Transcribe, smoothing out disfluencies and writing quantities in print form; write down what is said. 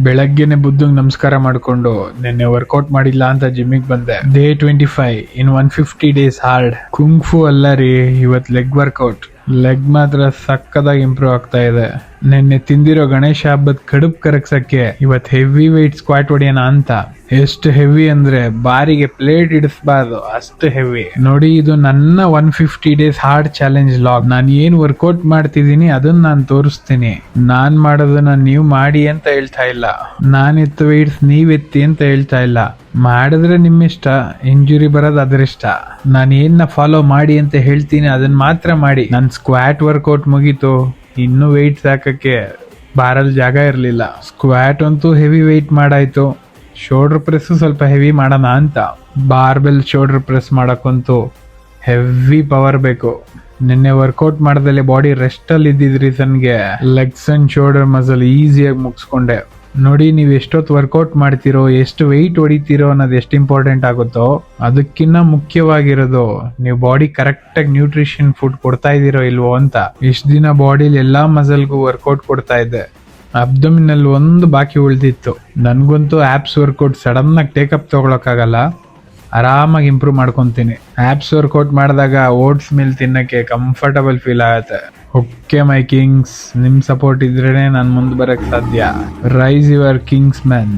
ಬೆಳಗ್ಗೆನೆ ಬುದ್ಧಂಗ್ ನಮಸ್ಕಾರ ಮಾಡ್ಕೊಂಡು ನಿನ್ನೆ ವರ್ಕೌಟ್ ಮಾಡಿಲ್ಲ ಅಂತ ಜಿಮ್ಮಿಗೆ ಬಂದೆ. ಡೇ 25 ಇನ್ 150 ಡೇಸ್ ಹಾರ್ಡ್. ಕುಂಗ್ಫು ಅಲ್ಲ ರೀ, ಇವತ್ ಲೆಗ್ ವರ್ಕೌಟ್. ಲೆಗ್ ಮಾತ್ರ ಸಕ್ಕದಾಗಿ ಇಂಪ್ರೂವ್ ಆಗ್ತಾ ಇದೆ. ನಿನ್ನೆ ತಿಂದಿರೋ ಗಣೇಶ ಹಬ್ಬದ ಕಡುಬು ಕರಗ್ಸಕ್ಕೆ ಇವತ್ ಹೆವಿ ವೆಯ್ಟ್ ಸ್ಕ್ವಾಟ್ ಹೊಡಿಯೋಣ ಅಂತ. ಎಷ್ಟು ಹೆವಿ ಅಂದ್ರೆ ಬಾರಿಗೆ ಪ್ಲೇಟ್ ಇಡಿಸಬಾರ್ದು, ಅಷ್ಟು ಹೆವಿ. ನೋಡಿ, ಇದು ನನ್ನ 150 ಡೇಸ್ ಹಾರ್ಡ್ ಚಾಲೆಂಜ್ ಲಾಗ್. ನಾನು ಏನ್ ವರ್ಕೌಟ್ ಮಾಡ್ತಿದ್ದೀನಿ ಅದನ್ನ ನಾನು ತೋರಿಸ್ತೀನಿ. ನಾನ್ ಮಾಡೋದನ್ನ ನೀವು ಮಾಡಿ ಅಂತ ಹೇಳ್ತಾ ಇಲ್ಲ, ನಾನ್ ಎತ್ತು ವೆಯ್ಟ್ಸ್ ನೀವ್ ಎತ್ತಿ ಅಂತ ಹೇಳ್ತಾ ಇಲ್ಲ. ಮಾಡಿದ್ರೆ ನಿಮ್ಮಿಷ್ಟ, ಇಂಜುರಿ ಬರೋದು ಅದರಿಷ್ಟ. ನಾನು ಏನ್ನ ಫಾಲೋ ಮಾಡಿ ಅಂತ ಹೇಳ್ತೀನಿ ಅದನ್ನ ಮಾತ್ರ ಮಾಡಿ. ನನ್ ಸ್ಕ್ವಾಟ್ ವರ್ಕೌಟ್ ಮುಗೀತು, ಇನ್ನೂ ವೆಯ್ಟ್ಸ್ ಹಾಕಕ್ಕೆ ಬಾರಲ್ಲಿ ಜಾಗ ಇರಲಿಲ್ಲ. ಸ್ಕ್ವಾಟ್ ಅಂತೂ ಹೆವಿ ವೆಯ್ಟ್ ಮಾಡಾಯ್ತು. ಶೋಲ್ಡರ್ ಪ್ರೆಸ್ ಸ್ವಲ್ಪ ಹೆವಿ ಮಾಡೋಣ ಅಂತ. ಬಾರ್ಬೆಲ್ ಶೋಲ್ಡರ್ ಪ್ರೆಸ್ ಮಾಡಕ್ಕಂತೂ ಹೆವಿ ಪವರ್ ಬೇಕು. ನಿನ್ನೆ ವರ್ಕೌಟ್ ಮಾಡ್ದಲೆ ಬಾಡಿ ರೆಸ್ಟ್ ಅಲ್ಲಿ ಇದ್ದಿದ್ ರೀಸನ್ಗೆ ಲೆಗ್ಸ್ ಅಂಡ್ ಶೋಲ್ಡರ್ ಮಸಲ್ ಈಸಿಯಾಗಿ ಮುಗಿಸ್ಕೊಂಡೆ. ನೋಡಿ, ನೀವು ಎಷ್ಟೊತ್ತು ವರ್ಕೌಟ್ ಮಾಡ್ತಿರೋ, ಎಷ್ಟು ವೆಯ್ಟ್ ಹೊಡಿತೀರೋ ಅನ್ನೋದು ಎಷ್ಟು ಇಂಪಾರ್ಟೆಂಟ್ ಆಗುತ್ತೋ ಅದಕ್ಕಿಂತ ಮುಖ್ಯವಾಗಿರೋದು ನೀವು ಬಾಡಿ ಕರೆಕ್ಟಾಗಿ ನ್ಯೂಟ್ರಿಷನ್ ಫುಡ್ ಕೊಡ್ತಾ ಇದ್ದೀರೋ ಇಲ್ವೋ ಅಂತ. ಇಷ್ಟು ದಿನ ಬಾಡಿಲಿ ಎಲ್ಲಾ ಮಸಲ್ಗೂ ವರ್ಕೌಟ್ ಕೊಡ್ತಾ ಇದ್ದೆ. ಅಬ್ಡಮಿನಲ್ ಒಂದು ಬಾಕಿ ಉಳಿದಿತ್ತು. ನನ್ಗಂತೂ ಆಪ್ಸ್ ವರ್ಕೌಟ್ ಸಡನ್ ಆಗಿ ಟೇಕಪ್ ತಗೊಳಕ್ಕಾಗಲ್ಲ, ಆರಾಮಾಗಿ ಇಂಪ್ರೂವ್ ಮಾಡ್ಕೊತೀನಿ. ಆಪ್ಸ್ ವರ್ಕೌಟ್ ಮಾಡಿದಾಗ ಓಟ್ಸ್ ಮಿಲ್ ತಿನ್ನಕ್ಕೆ ಕಂಫರ್ಟಬಲ್ ಫೀಲ್ ಆಗುತ್ತೆ. ಓಕೆ ಮೈ ಕಿಂಗ್ಸ್, ನಿಮ್ ಸಪೋರ್ಟ್ ಇದ್ರೇನೆ ನಾನು ಮುಂದೆ ಬರಕ್ ಸಾಧ್ಯ. Raise your Kings man.